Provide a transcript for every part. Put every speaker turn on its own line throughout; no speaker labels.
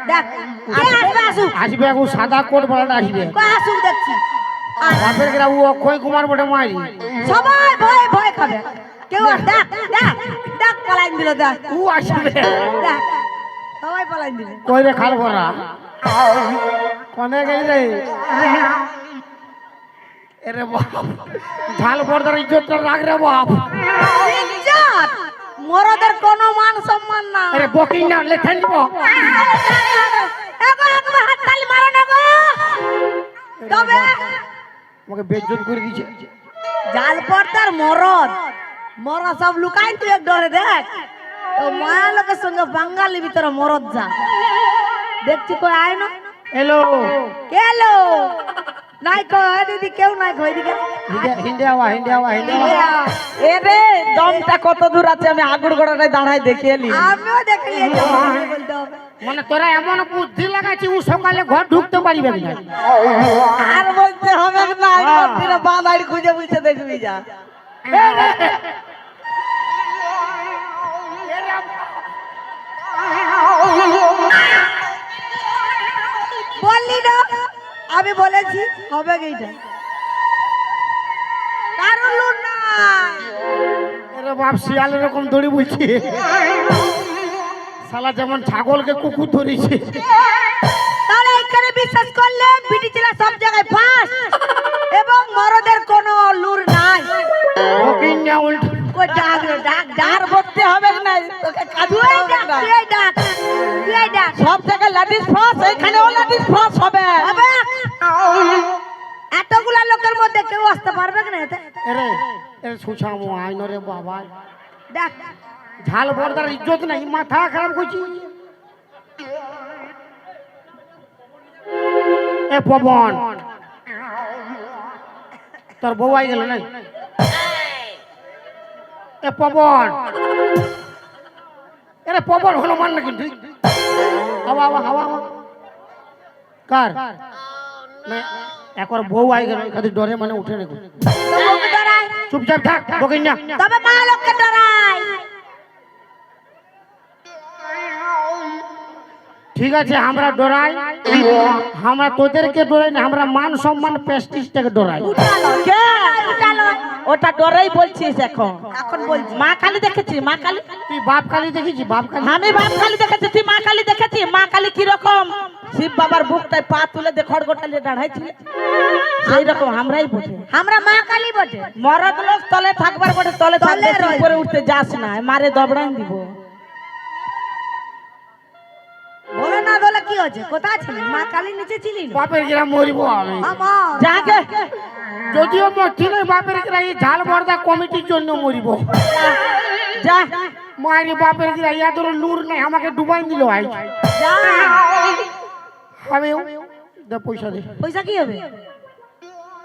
দেখ কে আসবে আসুক
আসবে ও সাদা কোট বলাটা আসবে
কে আসুক দেখছি
বাপের গ্রা ও অক্ষয় কুমার বটে মারি
সবাই ভয় ভয় খাবে কেউ দেখ দেখ দেখ পলাইন দিল দেখ
ও আসবে
দেখ সবাই পলাইন দিবে
কই রে খাল ভরা কোনে গেলি রে এরে বাপ ঝাল বর্দার ইজ্জতটা রাখ রে বাপ
ইজ্জত মরদের কোনো মান সম্মান না
আরে বকিং না লেখেন দিব
এগো একবার হাত তালি মারো না গো তবে
আমাকে বেজ্জত করে দিয়েছে
জাল পড়তার মরদ মরা সব লুকাই তুই এক ডরে দেখ ও মায়া লোকের সঙ্গে বাঙালি ভিতরে মরদ যা দেখছি কই আয় না
হ্যালো
কেলো নাই কই দিদি কেউ নাই কই দিকে
হিন্দি আওয়া
এ রে দমটা কত দূর আছে আমি আগুর গোড়াটায় দাঁড়ায় দেখে এলি
আমিও দেখলি এটা বলতে হবে
মানে তোরা এমন বুদ্ধি লাগাচ্ছি ও সকালে ঘর ঢুকতে পারিবে না
আর বলতে হবে না মন্দিরে বাঁধাই খুঁজে বুঝে দেখবি যা
বললি না আমি বলেছি হবে এইটা কারণ লুট না
আরে বাপ শিয়াল এরকম দড়ি বলছি শালা যেমন ছাগলকে কুকুর ধরেছে
তাহলে এখানে বিশ্বাস করলে বিটি জেলা সব জায়গায় ফাঁস এবং মরদের কোনো লুর নাই
বকিং না উল্টো
কই ডাক রে, ডাক ডাক
আর বলতে হবে না তোকে কাজ
তুই ডাক তুই ডাক তুই ডাক
সব জায়গায় লাঠিস ফাঁস এখানেও লাঠিস ফাঁস হবে
হবে এতগুলা লোকের মধ্যে কেউ আসতে পারবে না এতে
এরে এরে সুছামো আইন রে বাবা
ডাক
ঝাল বর্দার ইজ্জত নাই মাথা খারাপ করছি এ পবন তোর বউ আই গেল নাই এ পবন এরে পবন হলো মান না কিন্তু হাওয়া হাওয়া হাওয়া হাওয়া কার না একবার বউ আই গেল খালি ডরে মানে উঠে রেখো
তোমাকে ডরাই
চুপচাপ থাক বকিন না
তবে মা লোককে ডরাই
ঠিক আছে আমরা ডরাই আমরা তোদেরকে ডরাই না আমরা মান সম্মান প্রেস্টিজটাকে ডরাই
উঠালো
কে?
উঠালো
ওটা ডরেই বলছিস এখন
এখন বলছি
মা কালী দেখেছি মা কালী
তুই বাপ কালী দেখেছি বাপ কালী
আমি বাপ কালী দেখেছি তুই মা কালী দেখেছি মা কালী কিরকম শিব বাবার বুকটায় পা তুলে দিয়ে খড়গোটালে দাঁড়াইছিল সেই রকম আমরাই বটে
আমরা মা কালী বটে
মরদ লোক তলে থাকবার বটে তলে
তলে
থাকলে
রয়।
উপরে উঠতে যাস না মারে দবড়ান দিব
বলে না বলে কি হচ্ছে কোথায় ছিলি মা কালী নিচে ছিলি না?
বাপের গ্রাম মরিব আমি
আমার
যাকে
যদিও মরছি না বাপের গ্রাম এই ঝাল বর্দা কমিটির জন্য মরিব
যা
মায়ের বাপের গ্রাম ইয়া তোর লুর নাই আমাকে ডুবাই দিল ভাই
যা
আমি দে পয়সা দে
পয়সা কি হবে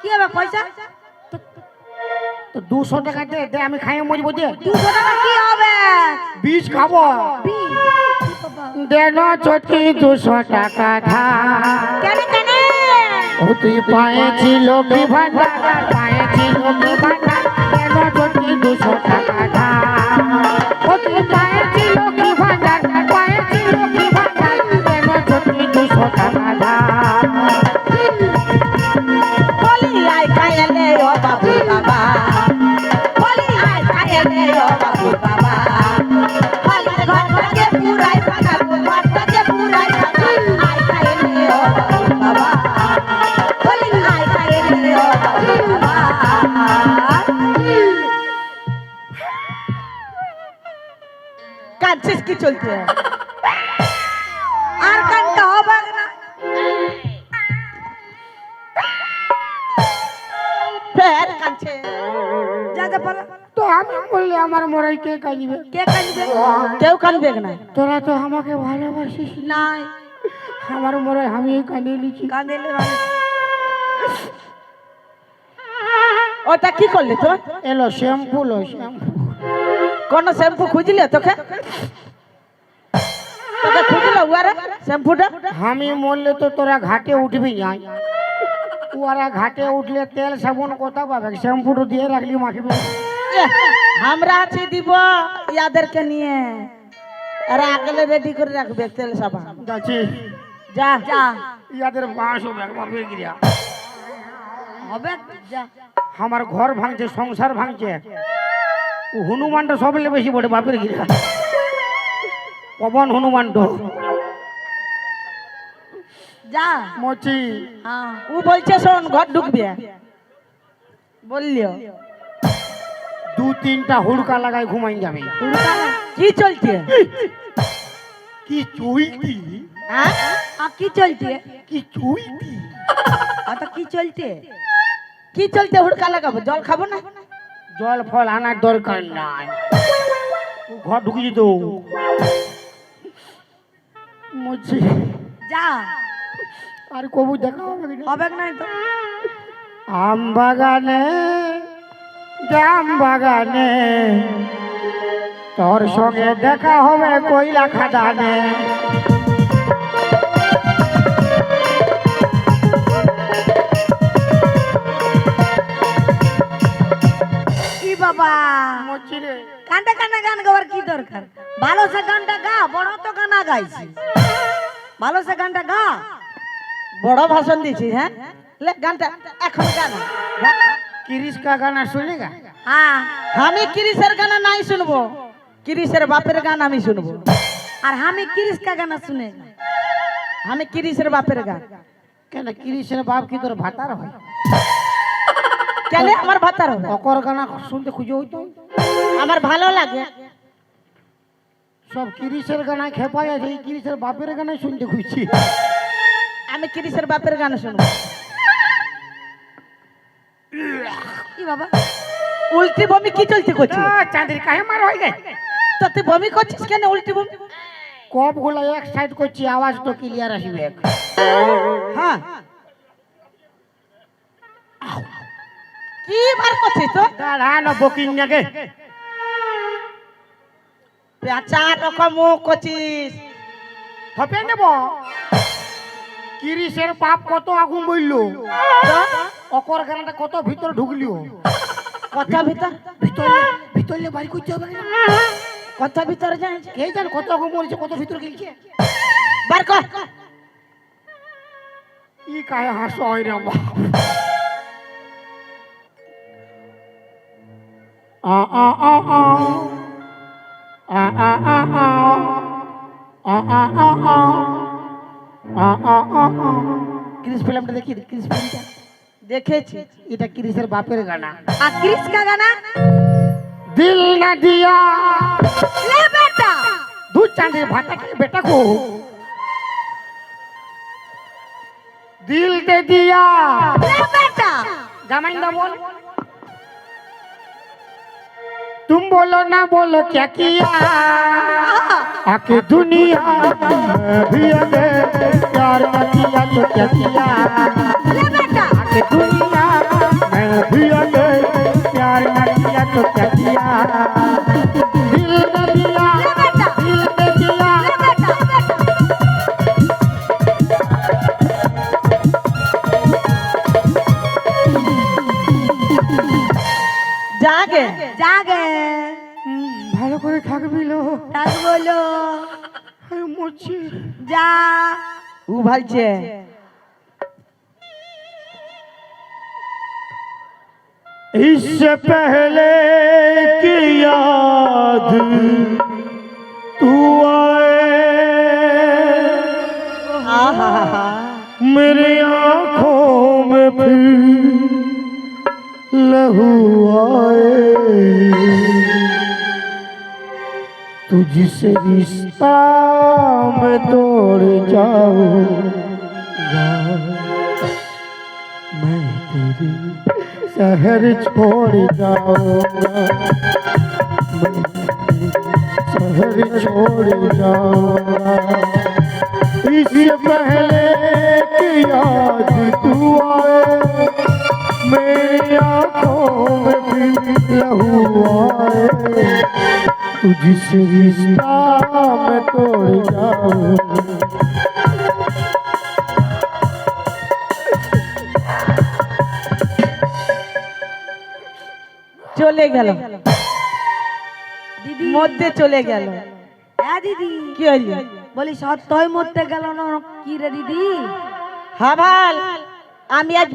কি হবে পয়সা
তো 200 টাকা দে দে আমি খাইয়ে মরিব দে
200 টাকা কি হবে
বিষ খাবো দে না চটি 200 টাকা ধার
কেন কেন
ও তুই পায়েছি লক্ষ্মী ভান্ডার পায়েছি লক্ষ্মী ভান্ডার কেন চটি 200 টাকা ধার ও তুই পায়েছি লক্ষ্মী ভান্ডার পায়েছি লক্ষ্মী ভান্ডার কেন চটি 200 টাকা ধার
বলি আয় খাইলে ও বাবু বাবা বলি আয় খাইলে ও বাবু বাবা বলি ঘরটাকে পুরাই ফাঁকা ঘরটাকে পুরাই ফাঁকা আয় খাইলে ও বাবু বাবা বলি আয় খাইলে ও বাবু বাবা কাঁদছিস কি চলছে
আর কানটা হবে না
ফের কাঁদছে
যা যা বলো
তো আমি বললে আমার মরাই কে কাঁদবে
কে কানবে
কেউ কাঁদবে না
তোরা তো আমাকে ভালোবাসিস
নাই
আমার মরাই আমি কাঁদিয়ে লিখি
কাঁদেলে
ওটা কি করলি তো
এলো শ্যাম্পু লো শ্যাম্পু
কোন শ্যাম্পু খুঁজলে তোকে তোকে খুঁজলো উয়ারা শ্যাম্পুটা
আমি মরলে তো তোরা ঘাটে উঠবি যাই ওরা ঘাটে উঠলে তেল সাবুন কোথা পাবে শ্যাম্পুটা দিয়ে রাখলি মাখবে
আমরা আছি দিব ইয়াদেরকে নিয়ে আরে আগলে রেডি করে রাখবে তেল সাবান
যাচ্ছি
যা
যা
ইয়াদের বাস হবে বাপের গিরা
হবে যা
আমার ঘর ভাঙছে সংসার ভাঙছে ও হনুমানটা সবলে বেশি বটে বাপের গিরা পবন হনুমানটা
যা
মচি
হ্যাঁ
ও বলছে শোন ঘর ঢুকবে বললিও
দু তিনটা হুড়কা লাগাই ঘুমাই যাবে
কি চলছে
কি চুইতি
হ্যাঁ
কি চলছে
কি চুইতি
তো কি চলছে
কি চলছে হুড়কা লাগাবো জল খাবো না
জল ফল আনার দরকার নাই ও ঘর ঢুকে যেত মচি
যা
আর কবু দেখা হবে কিনা?
হবে নাই তো
আম বাগানে জাম বাগানে তোর সঙ্গে দেখা হবে কয়লা খাদানে
কি বাবা
মচি রে
কান্দে কান্দে গান গাওয়ার কি দরকার ভালো সে গানটা গা বড় তো গানা গাইছি ভালো সে গানটা গা
বড় ভাষণ দিছি হ্যাঁ লে গানটা এখন গান
কিরিশ কা গানা শুনেগা
হ্যাঁ
আমি কিরিশের গানা নাই শুনবো কিরিশের বাপের গান আমি শুনবো
আর আমি কিরিশ কা গানা শুনে
আমি কিরিশের বাপের গান
কেন কিরিশের বাপ কি তোর ভাতার হয়
কেন আমার ভাতার হবে
অকর গানা শুনতে খুঁজে হইতো
আমার ভালো লাগে
সব কিরিশের গানা খেপাই আছে এই কিরিশের বাপের গানাই শুনতে খুঁজছি
আমি কিরিশের বাপের গান শুনবো
কি বাবা
উল্টি বমি কি চলছে করছি
চাঁদের কাহে মার হয়ে গেছে
তো তুই বমি করছিস কেন উল্টি বমি
কপ গুলো এক সাইড করছি আওয়াজ তো ক্লিয়ার আসবে
হ্যাঁ কি বার করছিস তো
দাঁড়া না বকিং নাগে
পেঁচা রকম মুখ করছিস
থপে নেব কিরিশের বাপ কত আগুন বললো
তো
অকর গানাটা কত ভিতর ঢুকলিও
কথা ভিতর
ভিতরে ভিতরে বাড়ি করতে হবে না
কথা ভিতরে যায়
কে জান কত আগুন মরেছে কত ভিতর গেছে
বার কর
ই কাহে হাস হয় রে বাপ আ আ আ আ আ আ আ আ আ আ আ আ আ আ আ আ ক্রিস ফিল্মটা দেখি ক্রিস ফিল্মটা
দেখেছি
এটা ক্রিসের বাপের গানা
আর কিরিশ কা গানা
দিল না দিয়া
লে বেটা
দুধ চাঁদের ভাতা খেয়ে বেটা को दिल दे दिया
লে বেটা
জামাইন্দা बोल तुम बोलो ना बोलो क्या किया आके दुनिया में भी अगर प्यार न किया तो क्या किया
লে বেটা
आके दुनिया में भी अगर प्यार न किया तो क्या किया दिल दे दिया
লে বেটা
दिल दे दिया
লে বেটা
জাগে
জাগে
ভালো করে থাকবি লো
তাক বলো
আমি মরছি
যা
ও ভালছে
इससे पहले की याद तू आए
आहा
मेरे आँखों में फिर लहू आए तुझसे रिश्ता में तोड़ जाऊंगा मैं तेरी शहर छोड़ जाऊंगा मैं तेरी शहर छोड़ जाऊंगा इससे पहले कि याद तू आए मेरी आँखों में भी लहू आए तुझसे रिश्ता मैं तोड़ जाऊंगा
চলে গেল
দিদি
মধ্যে চলে গেল
দিদি
কি হইলি
বলি সত্যই মরতে গেল না কি রে দিদি
হ্যাঁ ভাল আমি আজ